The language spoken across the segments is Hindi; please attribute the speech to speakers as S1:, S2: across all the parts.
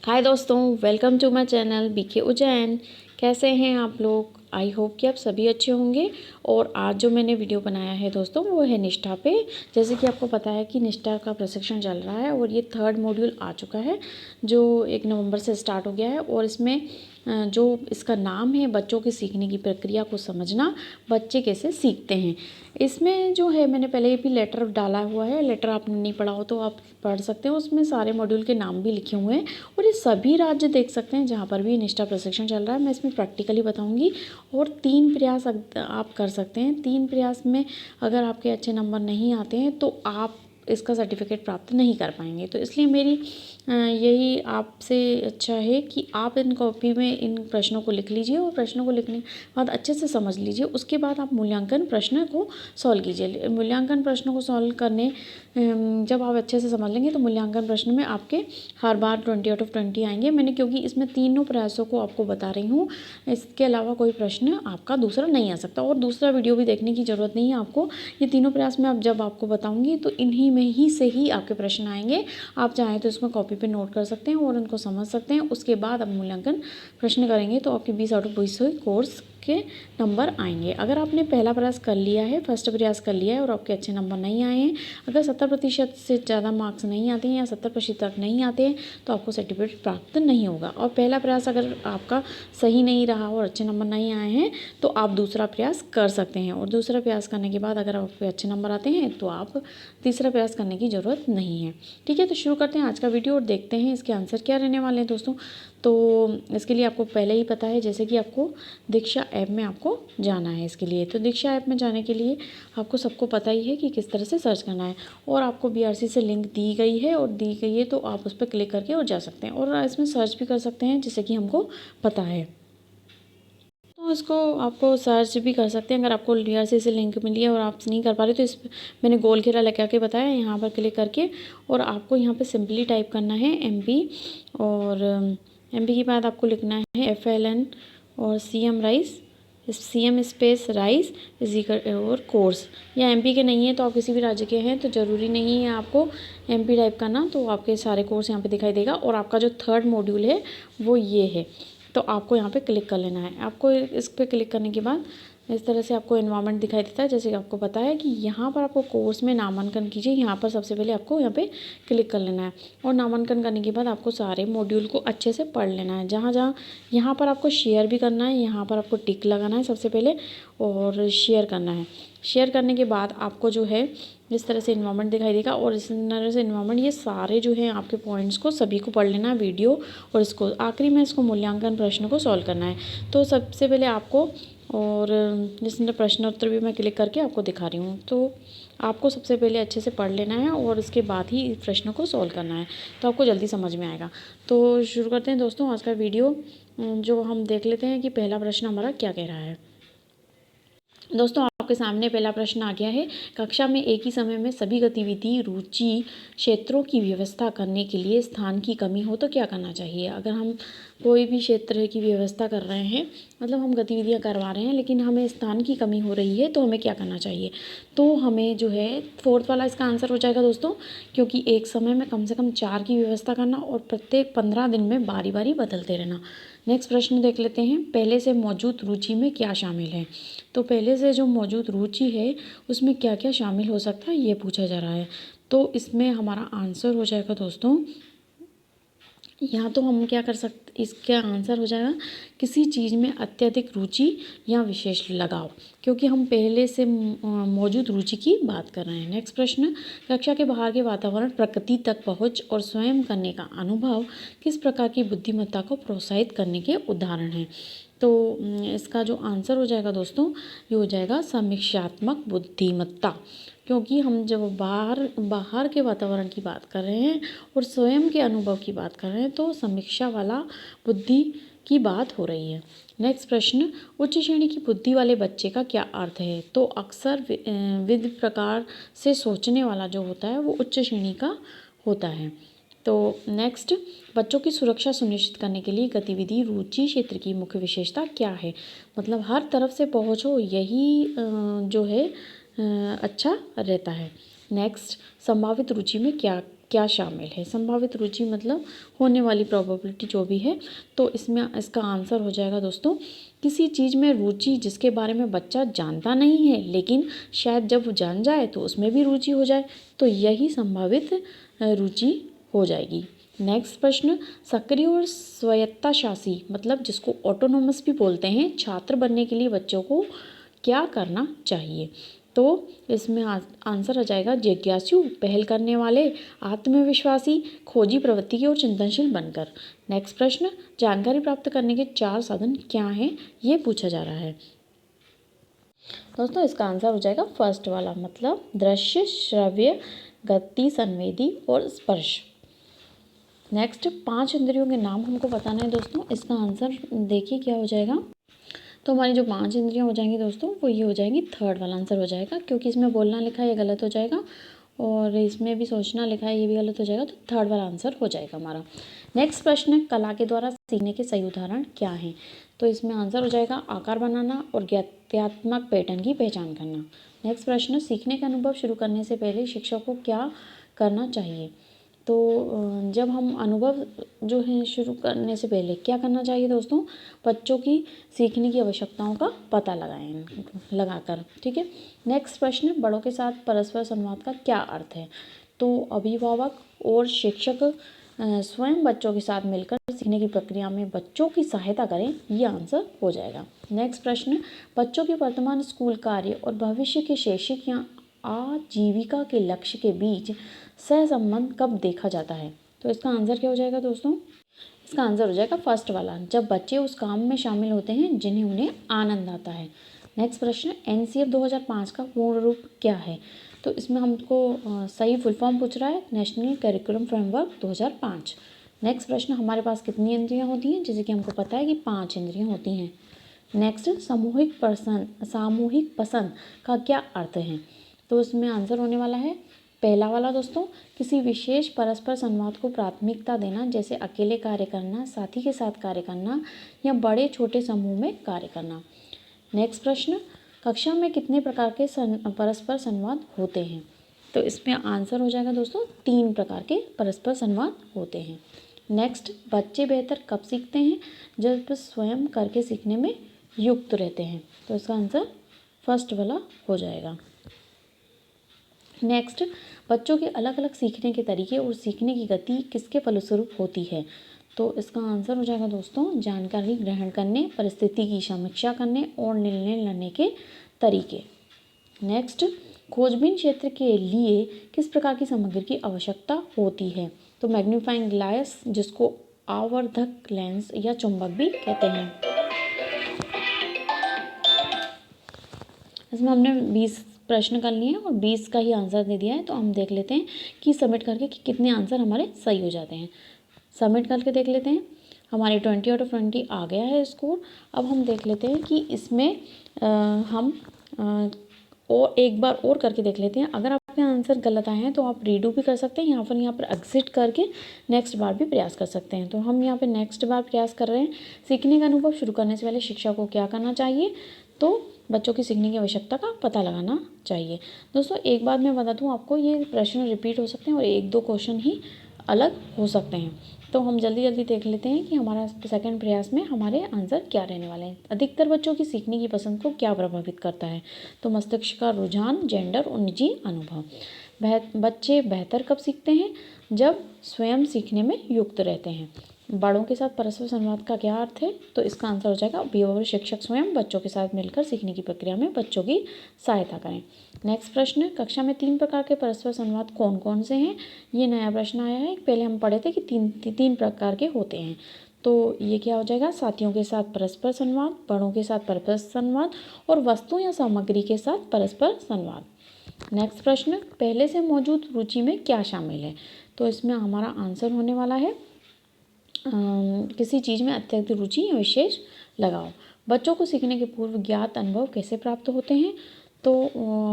S1: हाय दोस्तों, welcome to my channel BK Ujjain. कैसे हैं आप लोग? आई होप कि आप सभी अच्छे होंगे। और आज जो मैंने वीडियो बनाया है दोस्तों वो है निष्ठा पे। जैसे कि आपको पता है कि निष्ठा का प्रशिक्षण चल रहा है और ये 3rd मॉड्यूल आ चुका है जो 1 नवंबर से स्टार्ट हो गया है। और इसमें जो इसका नाम है बच्चों की सीखने की प्रक्रिया को समझना, बच्चे कैसे सीखते हैं। इसमें जो है मैंने पहले ही भी लेटर डाला हुआ है। लेटर आपने नहीं पढ़ा हो तो आप पढ़ सकते हो, उसमें सारे मॉड्यूल के नाम भी लिखे हुए हैं और ये सभी राज्य देख सकते हैं जहाँ पर भी निष्ठा प्रशिक्षण चल रहा है। मैं इसमें प्रैक्टिकली बताऊंगी और 3 प्रयास आप कर सकते हैं। 3 प्रयास में अगर आपके अच्छे नंबर नहीं आते हैं तो आप इसका सर्टिफिकेट प्राप्त नहीं कर पाएंगे। तो इसलिए मेरी यही आपसे अच्छा है कि आप इन कॉपी में इन प्रश्नों को लिख लीजिए और प्रश्नों को लिखने के बाद अच्छे से समझ लीजिए। उसके बाद आप मूल्यांकन प्रश्न को सॉल्व कीजिए। मूल्यांकन प्रश्नों को सॉल्व करने जब आप अच्छे से समझ लेंगे तो मूल्यांकन प्रश्न में आपके हर बार 20 आउट ऑफ 20 आएंगे। मैंने क्योंकि इसमें तीनों प्रयासों को आपको बता रही हूँ, इसके अलावा कोई प्रश्न आपका दूसरा नहीं आ सकता और दूसरा वीडियो भी देखने की ज़रूरत नहीं है आपको। ये तीनों प्रयास में जब आपको बताऊँगी तो इन्हीं में ही से ही आपके प्रश्न आएंगे। आप चाहें तो इसमें कॉपी पे नोट कर सकते हैं और उनको समझ सकते हैं। उसके बाद आप मूल्यांकन प्रश्न करेंगे तो आपके 20 आउट ऑफ 20 कोर्स के नंबर आएंगे। अगर आपने पहला प्रयास कर लिया है, फर्स्ट प्रयास कर लिया है और आपके अच्छे नंबर नहीं आए हैं, अगर 70% से ज़्यादा मार्क्स नहीं आते हैं या 70% तक नहीं आते हैं तो आपको सर्टिफिकेट प्राप्त नहीं होगा। और पहला प्रयास अगर आपका सही नहीं रहा और अच्छे नंबर नहीं आए हैं तो आप दूसरा प्रयास कर सकते हैं। और दूसरा प्रयास करने के बाद अगर आपके अच्छे नंबर आते हैं तो आप तीसरा प्रयास करने की ज़रूरत नहीं है। ठीक है, तो शुरू करते हैं आज का वीडियो और देखते हैं इसके आंसर क्या रहने वाले हैं दोस्तों। तो इसके लिए आपको पहले ही पता है, जैसे कि आपको दीक्षा ऐप में आपको जाना है। इसके लिए तो दीक्षा ऐप में जाने के लिए आपको सबको पता ही है कि किस तरह से सर्च करना है। और आपको बीआरसी से लिंक दी गई है और दी गई है तो आप उस पर क्लिक करके और जा सकते हैं और इसमें सर्च भी कर सकते हैं जैसे कि हमको पता है। तो इसको आपको सर्च भी कर सकते हैं अगर आपको बीआरसी से लिंक मिली है और आप नहीं कर पा रहे तो इस मैंने गोल घेरा लगा के बताया, यहाँ पर क्लिक करके और आपको यहाँ पे सिंपली टाइप करना है एमपी और एमपी के बाद आपको लिखना है FLN और CM rise, CM space rise इजिकल और कोर्स। या MP के नहीं है तो आप किसी भी राज्य के हैं तो ज़रूरी नहीं है आपको MP टाइप करना, तो आपके सारे कोर्स यहाँ पे दिखाई देगा। और आपका जो 3rd मॉड्यूल है वो ये है, तो आपको यहाँ पे क्लिक कर लेना है। आपको इस पर क्लिक करने के बाद इस तरह से आपको एनवायरनमेंट दिखाई देता है। जैसे कि आपको पता है कि यहाँ पर आपको कोर्स में नामांकन कीजिए, यहाँ पर सबसे पहले आपको यहाँ पे क्लिक कर लेना है। और नामांकन करने के बाद आपको सारे मॉड्यूल को अच्छे से पढ़ लेना है। जहाँ जहाँ यहाँ पर आपको शेयर भी करना है, यहाँ पर आपको टिक लगाना है सबसे पहले और शेयर करना है। शेयर करने के बाद आपको जो है इस तरह से इन्वायरमेंट दिखाई देगा और इस तरह से इन्वायरमेंट ये सारे जो है आपके पॉइंट्स को सभी को पढ़ लेना है वीडियो। और इसको आखिरी में इसको मूल्यांकन प्रश्न को सॉल्व करना है। तो सबसे पहले आपको, और जिसमें प्रश्न उत्तर भी मैं क्लिक करके आपको दिखा रही हूँ, तो आपको सबसे पहले अच्छे से पढ़ लेना है और उसके बाद ही प्रश्नों को सॉल्व करना है तो आपको जल्दी समझ में आएगा। तो शुरू करते हैं दोस्तों आज का वीडियो। जो हम देख लेते हैं कि पहला प्रश्न हमारा क्या कह रहा है। दोस्तों आपके सामने पहला प्रश्न आ गया है। कक्षा में एक ही समय में सभी गतिविधि रुचि क्षेत्रों की व्यवस्था करने के लिए स्थान की कमी हो तो क्या करना चाहिए। अगर हम कोई भी क्षेत्र की व्यवस्था कर रहे हैं, मतलब हम गतिविधियां करवा रहे हैं लेकिन हमें स्थान की कमी हो रही है तो हमें क्या करना चाहिए। तो हमें जो है 4th वाला इसका आंसर हो जाएगा दोस्तों, क्योंकि एक समय में कम से कम 4 की व्यवस्था करना और प्रत्येक 15 दिन में बारी बारी बदलते रहना। नेक्स्ट प्रश्न देख लेते हैं। पहले से मौजूद रुचि में क्या शामिल है। तो पहले से जो मौजूद रुचि है उसमें क्या क्या शामिल हो सकता है ये पूछा जा रहा है। तो इसमें हमारा आंसर हो जाएगा दोस्तों, यहाँ तो हम क्या कर सकते, इसका आंसर हो जाएगा किसी चीज़ में अत्यधिक रुचि या विशेष लगाव, क्योंकि हम पहले से मौजूद रुचि की बात कर रहे हैं। नेक्स्ट प्रश्न। कक्षा के बाहर के वातावरण, प्रकृति तक पहुँच और स्वयं करने का अनुभव किस प्रकार की बुद्धिमत्ता को प्रोत्साहित करने के उदाहरण हैं। तो इसका जो आंसर हो जाएगा दोस्तों ये हो जाएगा समीक्षात्मक बुद्धिमत्ता, क्योंकि हम जब बाहर के वातावरण की बात कर रहे हैं और स्वयं के अनुभव की बात कर रहे हैं तो समीक्षा वाला बुद्धि की बात हो रही है। नेक्स्ट प्रश्न। उच्च श्रेणी की बुद्धि वाले बच्चे का क्या अर्थ है। तो अक्सर विविध प्रकार से सोचने वाला जो होता है वो उच्च श्रेणी का होता है। तो नेक्स्ट। बच्चों की सुरक्षा सुनिश्चित करने के लिए गतिविधि रुचि क्षेत्र की मुख्य विशेषता क्या है। मतलब हर तरफ से पहुँचो, यही जो है अच्छा रहता है। नेक्स्ट। संभावित रुचि में क्या क्या शामिल है। संभावित रुचि मतलब होने वाली प्रोबेबिलिटी जो भी है। तो इसमें इसका आंसर हो जाएगा दोस्तों, किसी चीज़ में रुचि जिसके बारे में बच्चा जानता नहीं है, लेकिन शायद जब वो जान जाए तो उसमें भी रुचि हो जाए, तो यही संभावित रुचि हो जाएगी। नेक्स्ट प्रश्न, सक्रिय और स्वायत्तशासी मतलब जिसको ऑटोनोमस भी बोलते हैं, छात्र बनने के लिए बच्चों को क्या करना चाहिए। तो इसमें आंसर आ जाएगा जिज्ञासु, पहल करने वाले, आत्मविश्वासी, खोजी प्रवृत्ति की और चिंतनशील बनकर। नेक्स्ट प्रश्न, जानकारी प्राप्त करने के 4 साधन क्या हैं, ये पूछा जा रहा है। दोस्तों इसका आंसर हो जाएगा फर्स्ट वाला, मतलब दृश्य, श्रव्य, गति, संवेदी और स्पर्श। नेक्स्ट, 5 इंद्रियों के नाम हमको बताना है दोस्तों। इसका आंसर देखिए क्या हो जाएगा। तो हमारी जो 5 इंद्रियां हो जाएंगी दोस्तों, वो ये हो जाएंगी, थर्ड वाला आंसर हो जाएगा, क्योंकि इसमें बोलना लिखा है ये गलत हो जाएगा और इसमें भी सोचना लिखा है ये भी गलत हो जाएगा, तो थर्ड वाला आंसर हो जाएगा हमारा। नेक्स्ट प्रश्न है, कला के द्वारा सीखने के सही उदाहरण क्या हैं। तो इसमें आंसर हो जाएगा आकार बनाना और ज्ञात्मक पैटर्न की पहचान करना। नेक्स्ट प्रश्न, सीखने का अनुभव शुरू करने से पहले शिक्षक को क्या करना चाहिए। तो जब हम अनुभव जो है शुरू करने से पहले क्या करना चाहिए दोस्तों, बच्चों की सीखने की आवश्यकताओं का पता लगाकर, ठीक है। नेक्स्ट प्रश्न, बड़ों के साथ परस्पर संवाद का क्या अर्थ है। तो अभिभावक और शिक्षक स्वयं बच्चों के साथ मिलकर सीखने की प्रक्रिया में बच्चों की सहायता करें, ये आंसर हो जाएगा। नेक्स्ट प्रश्न, बच्चों के वर्तमान स्कूल कार्य और भविष्य के शैक्षिक या आजीविका के लक्ष्य के बीच सहसंबंध कब देखा जाता है। तो इसका आंसर क्या हो जाएगा दोस्तों, इसका आंसर हो जाएगा फर्स्ट वाला, जब बच्चे उस काम में शामिल होते हैं जिन्हें उन्हें आनंद आता है। नेक्स्ट प्रश्न, NCF 2005 का पूर्ण रूप क्या है। तो इसमें हमको सही फुल फॉर्म पूछ रहा है, नेशनल करिकुलम फ्रेमवर्क 2005। नेक्स्ट प्रश्न, हमारे पास कितनी इंद्रियां होती हैं, जैसे कि हमको पता है कि 5 इंद्रियां होती हैं। नेक्स्ट, सामूहिक पसंद का क्या अर्थ है। तो इसमें आंसर होने वाला है पहला वाला दोस्तों, किसी विशेष परस्पर संवाद को प्राथमिकता देना, जैसे अकेले कार्य करना, साथी के साथ कार्य करना या बड़े छोटे समूह में कार्य करना। नेक्स्ट प्रश्न, कक्षा में कितने प्रकार के परस्पर संवाद होते हैं। तो इसमें आंसर हो जाएगा दोस्तों 3 प्रकार के परस्पर संवाद होते हैं। नेक्स्ट, बच्चे बेहतर कब सीखते हैं, जब स्वयं करके सीखने में युक्त रहते हैं। तो इसका आंसर फर्स्ट वाला हो जाएगा। नेक्स्ट, बच्चों के अलग अलग सीखने के तरीके और सीखने की गति किसके फलस्वरूप होती है। तो इसका आंसर हो जाएगा दोस्तों जानकारी ग्रहण करने, परिस्थिति की समीक्षा करने और निर्णय लेने के तरीके। नेक्स्ट, खोजबीन क्षेत्र के लिए किस प्रकार की सामग्री की आवश्यकता होती है। तो मैग्नीफाइंग ग्लास, जिसको आवर्धक लेंस या चुंबक भी कहते हैं। इसमें हमने 20 प्रश्न कर लिए हैं और 20 का ही आंसर दे दिया है। तो हम देख लेते हैं कि सबमिट करके कि कितने आंसर हमारे सही हो जाते हैं। सबमिट करके देख लेते हैं, हमारे 20 आउट ऑफ 20 आ गया है स्कोर। अब हम देख लेते हैं कि इसमें हम और एक बार और करके देख लेते हैं। अगर आपके आंसर गलत आए हैं तो आप रीडू भी कर सकते हैं, यहाँ पर एग्जिट करके नेक्स्ट बार भी प्रयास कर सकते हैं। तो हम यहाँ पे नेक्स्ट बार प्रयास कर रहे हैं। सीखने का अनुभव शुरू करने से पहले शिक्षक को क्या करना चाहिए। तो बच्चों की सीखने की आवश्यकता का पता लगाना चाहिए। दोस्तों एक बात मैं बता दूं आपको, ये प्रश्न रिपीट हो सकते हैं और 1-2 क्वेश्चन ही अलग हो सकते हैं। तो हम जल्दी जल्दी देख लेते हैं कि हमारा सेकंड प्रयास में हमारे आंसर क्या रहने वाले हैं। अधिकतर बच्चों की सीखने की पसंद को क्या प्रभावित करता है। तो मस्तिष्क का रुझान, जेंडर और निजी अनुभव। बच्चे बेहतर कब सीखते हैं, जब स्वयं सीखने में युक्त रहते हैं। बड़ों के साथ परस्पर संवाद का क्या अर्थ है। तो इसका आंसर हो जाएगा अभिभावक शिक्षक स्वयं बच्चों के साथ मिलकर सीखने की प्रक्रिया में बच्चों की सहायता करें। नेक्स्ट प्रश्न, कक्षा में 3 प्रकार के परस्पर संवाद कौन कौन से हैं। ये नया प्रश्न आया है, पहले हम पढ़े थे कि तीन प्रकार के होते हैं। तो ये क्या हो जाएगा, साथियों के साथ परस्पर संवाद, बड़ों के साथ परस्पर संवाद और वस्तु या सामग्री के साथ परस्पर संवाद। नेक्स्ट प्रश्न, पहले से मौजूद रुचि में क्या शामिल है। तो इसमें हमारा आंसर होने वाला है किसी चीज़ में अत्यधिक रुचि या विशेष लगाव। बच्चों को सीखने के पूर्व ज्ञात अनुभव कैसे प्राप्त होते हैं। तो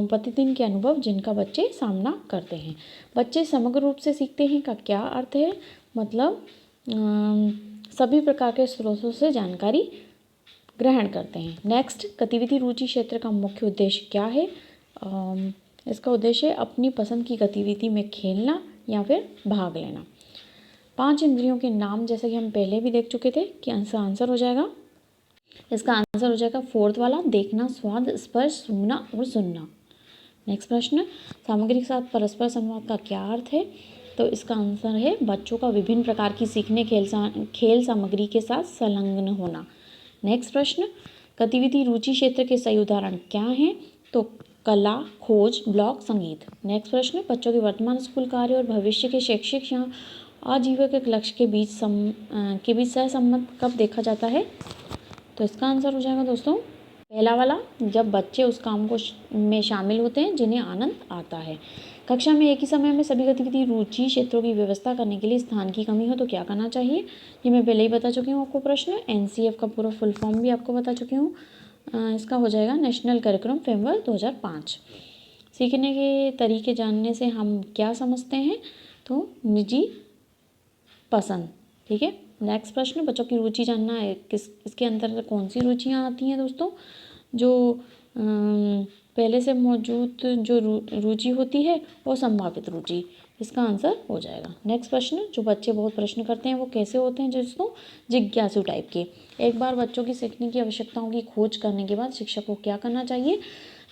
S1: प्रतिदिन के अनुभव जिनका बच्चे सामना करते हैं। बच्चे समग्र रूप से सीखते हैं का क्या अर्थ है, मतलब सभी प्रकार के स्रोतों से जानकारी ग्रहण करते हैं। नेक्स्ट, गतिविधि रुचि क्षेत्र का मुख्य उद्देश्य क्या है। इसका उद्देश्य अपनी पसंद की गतिविधि में खेलना या फिर भाग लेना। 5 इंद्रियों के नाम जैसे कि हम पहले भी देख चुके थे कि आंसर हो जाएगा, इसका आंसर हो जाएगा 4th वाला, देखना, स्वाद, स्पर्श, सूंघना और सुनना। नेक्स्ट प्रश्न, सामग्री के साथ परस्पर संवाद का क्या अर्थ है? तो इसका आंसर है बच्चों का विभिन्न प्रकार की सीखने खेल सामग्री के साथ संलग्न होना। नेक्स्ट प्रश्न, गतिविधि रुचि क्षेत्र के सही उदाहरण क्या हैं? तो कला, खोज, ब्लॉग, संगीत। नेक्स्ट प्रश्न, बच्चों के वर्तमान स्कूल कार्य और भविष्य के शैक्षिक या आजीविका लक्ष्य के बीच सहसंबंध कब देखा जाता है? तो इसका आंसर हो जाएगा दोस्तों पहला वाला, जब बच्चे उस काम में शामिल होते हैं जिन्हें आनंद आता है। कक्षा में एक ही समय में सभी गतिविधि रुचि क्षेत्रों की व्यवस्था करने के लिए स्थान की कमी हो तो क्या करना चाहिए? ये मैं पहले ही बता चुकी हूँ आपको प्रश्न। NCF का पूरा फुल फॉर्म भी आपको बता चुकी हूँ। इसका हो जाएगा नेशनल करिकुलम फ्रेमवर्क 2005। सीखने के तरीके जानने से हम क्या समझते हैं? तो निजी पसंद। ठीक है। नेक्स्ट प्रश्न, बच्चों की रुचि जानना है, इसके अंतर्गत कौन सी रुचियाँ आती हैं दोस्तों? जो पहले से मौजूद जो रुचि होती है और संभावित रुचि, इसका आंसर हो जाएगा। नेक्स्ट प्रश्न, जो बच्चे बहुत प्रश्न करते हैं वो कैसे होते हैं दोस्तों? जिज्ञासु टाइप के। एक बार बच्चों की सीखने की आवश्यकताओं की खोज करने के बाद शिक्षक को क्या करना चाहिए?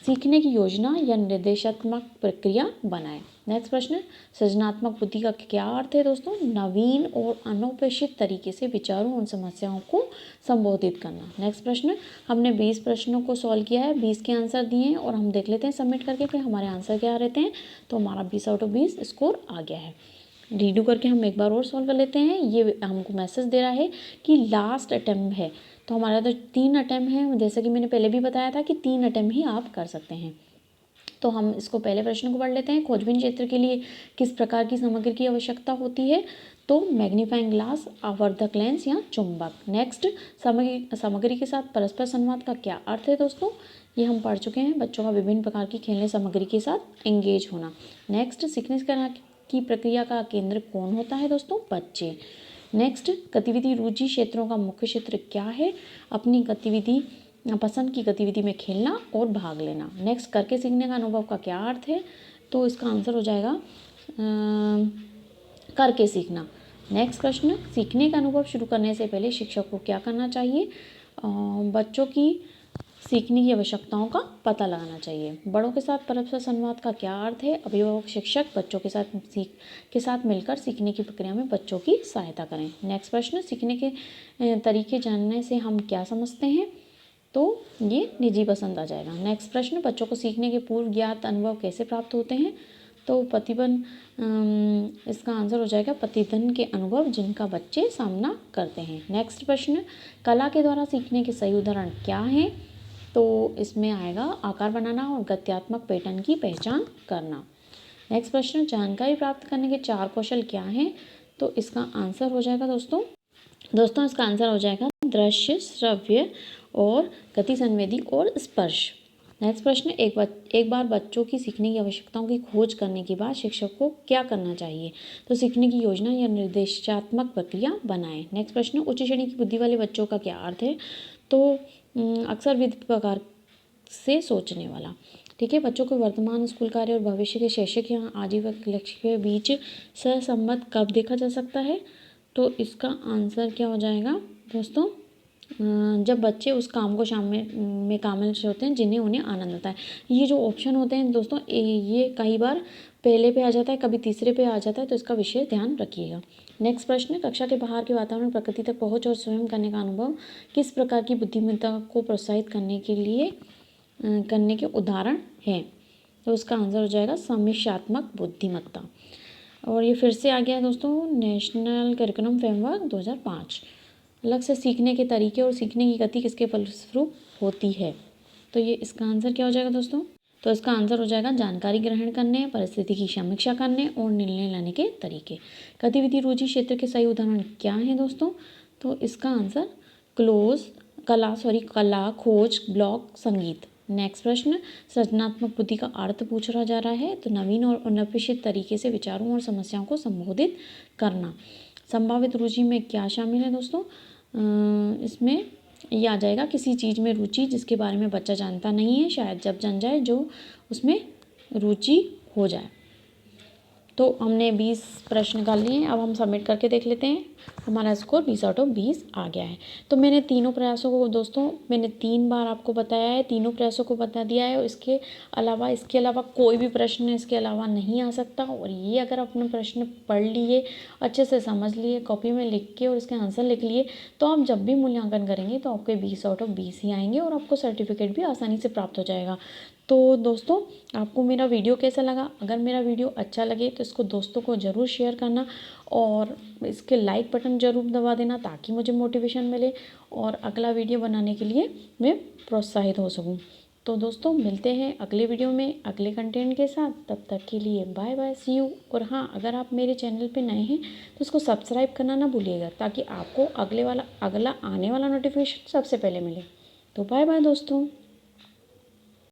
S1: सीखने की योजना या निर्देशात्मक प्रक्रिया बनाएं। नेक्स्ट प्रश्न, सृजनात्मक बुद्धि का क्या अर्थ है दोस्तों? नवीन और अनौपचारिक तरीके से विचारों और समस्याओं को संबोधित करना। नेक्स्ट प्रश्न, हमने 20 प्रश्नों को सॉल्व किया है, 20 के आंसर दिए हैं और हम देख लेते हैं सबमिट करके कि हमारे आंसर क्या रहते हैं। तो हमारा 20 आउट ऑफ 20 स्कोर आ गया है। रीडू करके हम एक बार और सॉल्व कर लेते हैं। ये हमको मैसेज दे रहा है कि लास्ट अटैम्प्ट है, तो हमारा तो 3 अटैम्प्ट है, जैसे कि मैंने पहले भी बताया था कि 3 अटैम्प्ट ही आप कर सकते हैं। तो हम इसको पहले प्रश्न को पढ़ लेते हैं। खोजबीन क्षेत्र के लिए किस प्रकार की सामग्री की आवश्यकता होती है? तो मैग्नीफाइंग ग्लास, आवर्धक लेंस या चुंबक। नेक्स्ट, सामग्री के साथ परस्पर संवाद का क्या अर्थ है दोस्तों? ये हम पढ़ चुके हैं, बच्चों का विभिन्न प्रकार की खेलने सामग्री के साथ एंगेज होना। नेक्स्ट, सीखने की प्रक्रिया का केंद्र कौन होता है दोस्तों? बच्चे। नेक्स्ट, गतिविधि रुचि क्षेत्रों का मुख्य क्षेत्र क्या है? अपनी गतिविधि पसंद की गतिविधि में खेलना और भाग लेना। नेक्स्ट, करके सीखने का अनुभव का क्या अर्थ है? तो इसका आंसर हो जाएगा करके सीखना। नेक्स्ट प्रश्न, सीखने का अनुभव शुरू करने से पहले शिक्षक को क्या करना चाहिए? बच्चों की सीखने की आवश्यकताओं का पता लगाना चाहिए। बड़ों के साथ परस्पर संवाद का क्या अर्थ है? अभिभावक शिक्षक बच्चों के साथ मिलकर सीखने की प्रक्रिया में बच्चों की सहायता करें। नेक्स्ट प्रश्न, सीखने के तरीके जानने से हम क्या समझते हैं? तो ये निजी पसंद आ जाएगा। नेक्स्ट प्रश्न, बच्चों को सीखने के पूर्व ज्ञात अनुभव कैसे प्राप्त होते हैं? तो इसका आंसर हो जाएगा प्रतिदिन के अनुभव जिनका बच्चे सामना करते हैं। नेक्स्ट प्रश्न, कला के द्वारा सीखने के सही उदाहरण क्या हैं? तो इसमें आएगा आकार बनाना और गत्यात्मक पैटर्न की पहचान करना। नेक्स्ट प्रश्न, जानकारी प्राप्त करने के 4 कौशल क्या हैं? तो इसका आंसर हो जाएगा दोस्तों इसका आंसर हो जाएगा दृश्य, श्रव्य और गति संवेदी और स्पर्श। नेक्स्ट प्रश्न, एक बार बच्चों की सीखने की आवश्यकताओं की खोज करने के बाद शिक्षक को क्या करना चाहिए? तो सीखने की योजना या निर्देशात्मक प्रक्रिया बनाएं। नेक्स्ट प्रश्न, उच्च श्रेणी की बुद्धि वाले बच्चों का क्या अर्थ है? तो अक्सर विविध प्रकार से सोचने वाला। ठीक है। बच्चों को वर्तमान स्कूल कार्य और भविष्य के शैक्षिक या आजीविका लक्ष्य के बीच सहसंबंध कब देखा जा सकता है? तो इसका आंसर क्या हो जाएगा दोस्तों? जब बच्चे उस काम को में कामिल होते हैं जिन्हें उन्हें आनंद आता है। ये जो ऑप्शन होते हैं दोस्तों, ये कई बार पहले पे आ जाता है, कभी तीसरे पे आ जाता है, तो इसका विशेष ध्यान रखिएगा। नेक्स्ट प्रश्न, कक्षा के बाहर के वातावरण, प्रकृति तक पहुंच और स्वयं करने का अनुभव किस प्रकार की बुद्धिमत्ता को प्रोत्साहित करने के उदाहरण हैं? तो इसका आंसर हो जाएगा समीक्षात्मक बुद्धिमत्ता। और ये फिर से आ गया दोस्तों नेशनल करिकुलम फ्रेमवर्क 2005। अलग से सीखने के तरीके और सीखने की गति किसके फलस्वरूप होती है? तो ये इसका आंसर क्या हो जाएगा दोस्तों? तो इसका आंसर हो जाएगा जानकारी ग्रहण करने, परिस्थिति की समीक्षा करने और निर्णय लेने के तरीके। गतिविधि रुचि क्षेत्र के सही उदाहरण क्या हैं दोस्तों? तो इसका आंसर कला, खोज, ब्लॉग, संगीत। नेक्स्ट प्रश्न, सृजनात्मक बुद्धि का अर्थ पूछा जा रहा है। तो नवीन और अनपेक्षित तरीके से विचारों और समस्याओं को संबोधित करना। संभावित रुचि में क्या शामिल है दोस्तों? इसमें ये आ जाएगा किसी चीज़ में रुचि जिसके बारे में बच्चा जानता नहीं है, शायद जब जान जाए, जो उसमें रुचि हो जाए। तो हमने 20 प्रश्न निकाल लिए हैं। अब हम सबमिट करके देख लेते हैं। हमारा स्कोर 20 आउट ऑफ 20 आ गया है। तो मैंने तीनों प्रयासों को दोस्तों मैंने 3 बार आपको बताया है, तीनों प्रयासों को बता दिया है। इसके अलावा कोई भी प्रश्न इसके अलावा नहीं आ सकता। और ये अगर अपने प्रश्न पढ़ लिए, अच्छे से समझ लिए, कॉपी में लिख के और इसके आंसर लिख लिए, तो आप जब भी मूल्यांकन करेंगे तो आपके 20 आउट ऑफ 20 ही आएंगे और आपको सर्टिफिकेट भी आसानी से प्राप्त हो जाएगा। तो दोस्तों, आपको मेरा वीडियो कैसा लगा? अगर मेरा वीडियो अच्छा लगे तो इसको दोस्तों को ज़रूर शेयर करना और इसके लाइक बटन ज़रूर दबा देना, ताकि मुझे मोटिवेशन मिले और अगला वीडियो बनाने के लिए मैं प्रोत्साहित हो सकूं। तो दोस्तों, मिलते हैं अगले वीडियो में अगले कंटेंट के साथ। तब तक के लिए बाय बाय, सी यू। और हाँ, अगर आप मेरे चैनल पे नए हैं तो इसको सब्सक्राइब करना ना भूलिएगा, ताकि आपको अगला आने वाला नोटिफिकेशन सबसे पहले मिले। तो बाय बाय दोस्तों।